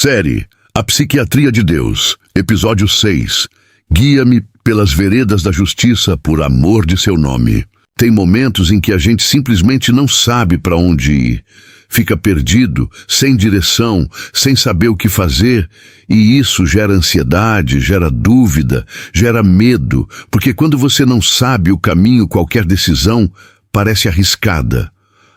Série A Psiquiatria de Deus, Episódio 6. Guia-me pelas veredas da justiça por amor de seu nome. Tem momentos em que a gente simplesmente não sabe para onde ir. Fica perdido, sem direção, sem saber o que fazer, e isso gera ansiedade, gera dúvida, gera medo, porque quando você não sabe o caminho, qualquer decisão parece arriscada.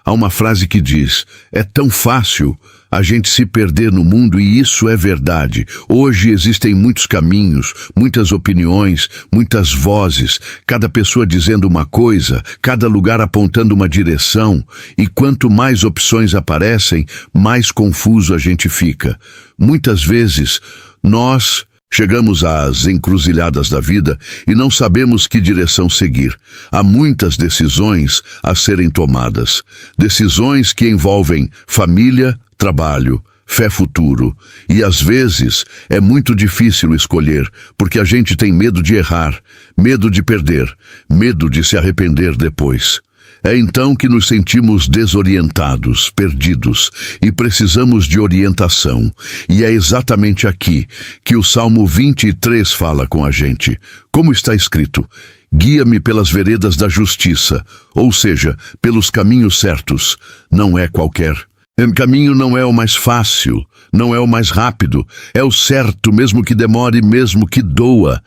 Há uma frase que diz: é tão fácil a gente se perder no mundo, e isso é verdade. Hoje existem muitos caminhos, muitas opiniões, muitas vozes, cada pessoa dizendo uma coisa, cada lugar apontando uma direção, e quanto mais opções aparecem, mais confuso a gente fica. Muitas vezes, nós chegamos às encruzilhadas da vida e não sabemos que direção seguir. Há muitas decisões a serem tomadas. Decisões que envolvem família, trabalho, fé, futuro. E às vezes é muito difícil escolher, porque a gente tem medo de errar, medo de perder, medo de se arrepender depois. É então que nos sentimos desorientados, perdidos, e precisamos de orientação. E é exatamente aqui que o Salmo 23 fala com a gente. Como está escrito: guia-me pelas veredas da justiça, ou seja, pelos caminhos certos. Não é qualquer. O caminho não é o mais fácil, não é o mais rápido, é o certo, mesmo que demore, mesmo que doa,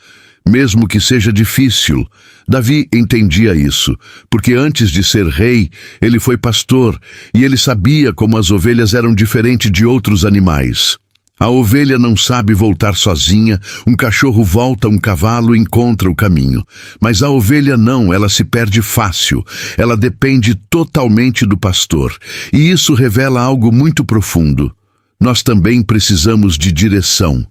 mesmo que seja difícil. Davi entendia isso, porque antes de ser rei, ele foi pastor, e ele sabia como as ovelhas eram diferentes de outros animais. A ovelha não sabe voltar sozinha, um cachorro volta, um cavalo encontra o caminho. Mas a ovelha não, ela se perde fácil, ela depende totalmente do pastor. E isso revela algo muito profundo. Nós também precisamos de direção.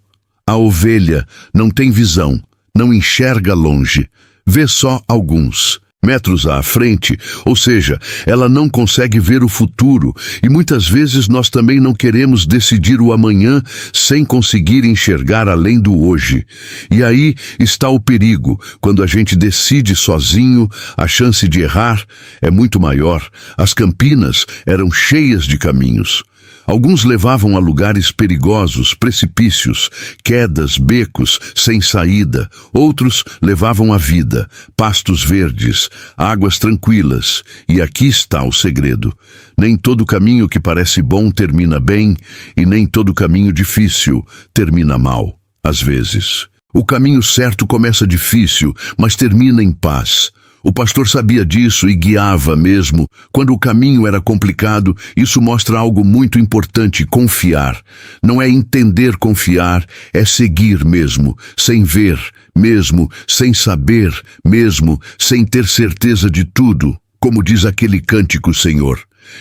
A ovelha não tem visão, não enxerga longe, vê só alguns metros à frente, ou seja, ela não consegue ver o futuro, e muitas vezes nós também não queremos decidir o amanhã sem conseguir enxergar além do hoje. E aí está o perigo. Quando a gente decide sozinho, a chance de errar é muito maior. As campinas eram cheias de caminhos. Alguns levavam a lugares perigosos, precipícios, quedas, becos, sem saída. Outros levavam a vida, pastos verdes, águas tranquilas. E aqui está o segredo. Nem todo caminho que parece bom termina bem, e nem todo caminho difícil termina mal, às vezes. O caminho certo começa difícil, mas termina em paz. O pastor sabia disso e guiava mesmo. Quando o caminho era complicado, isso mostra algo muito importante: confiar. Não é entender confiar, é seguir mesmo, sem ver, mesmo, sem saber, mesmo, sem ter certeza de tudo. Como diz aquele cântico: Senhor,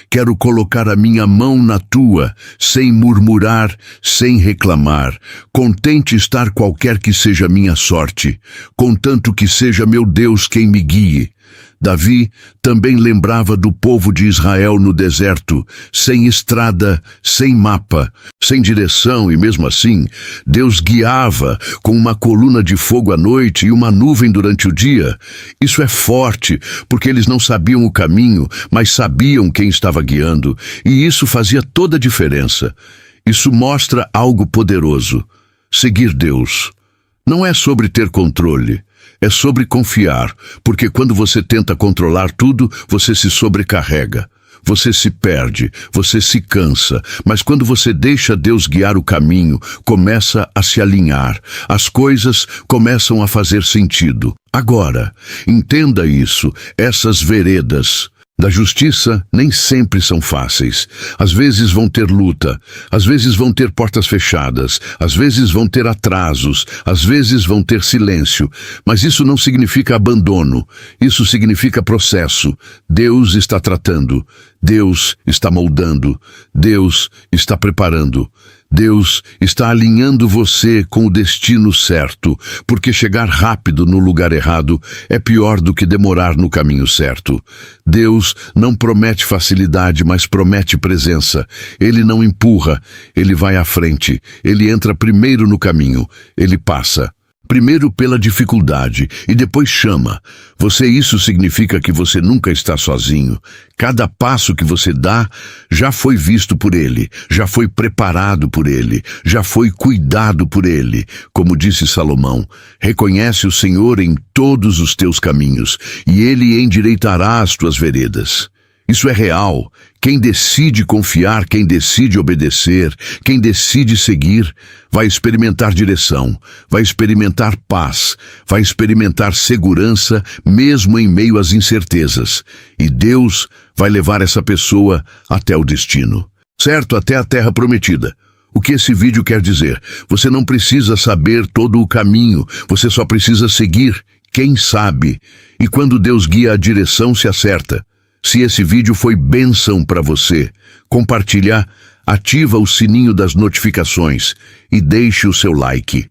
quero colocar a minha mão na tua, sem murmurar, sem reclamar. Contente estar qualquer que seja minha sorte, contanto que seja meu Deus quem me guie. Davi também lembrava do povo de Israel no deserto, sem estrada, sem mapa, sem direção, e mesmo assim, Deus guiava com uma coluna de fogo à noite e uma nuvem durante o dia. Isso é forte, porque eles não sabiam o caminho, mas sabiam quem estava guiando, e isso fazia toda a diferença. Isso mostra algo poderoso. Seguir Deus não é sobre ter controle. É sobre confiar, porque quando você tenta controlar tudo, você se sobrecarrega, você se perde, você se cansa. Mas quando você deixa Deus guiar o caminho, começa a se alinhar, as coisas começam a fazer sentido. Agora, entenda isso: essas veredas da justiça nem sempre são fáceis. Às vezes vão ter luta, às vezes vão ter portas fechadas, às vezes vão ter atrasos, às vezes vão ter silêncio. Mas isso não significa abandono, isso significa processo. Deus está tratando, Deus está moldando, Deus está preparando. Deus está alinhando você com o destino certo, porque chegar rápido no lugar errado é pior do que demorar no caminho certo. Deus não promete facilidade, mas promete presença. Ele não empurra, ele vai à frente, ele entra primeiro no caminho, ele passa. Primeiro pela dificuldade e depois chama. Isso significa que você nunca está sozinho. Cada passo que você dá já foi visto por Ele, já foi preparado por Ele, já foi cuidado por Ele. Como disse Salomão, reconhece o Senhor em todos os teus caminhos e Ele endireitará as tuas veredas. Isso é real. Quem decide confiar, quem decide obedecer, quem decide seguir, vai experimentar direção, vai experimentar paz, vai experimentar segurança, mesmo em meio às incertezas. E Deus vai levar essa pessoa até o destino. Certo, até a terra prometida. O que esse vídeo quer dizer? Você não precisa saber todo o caminho, você só precisa seguir. Quem sabe? E quando Deus guia a direção, se acerta. Se esse vídeo foi bênção para você, compartilha, ativa o sininho das notificações e deixe o seu like.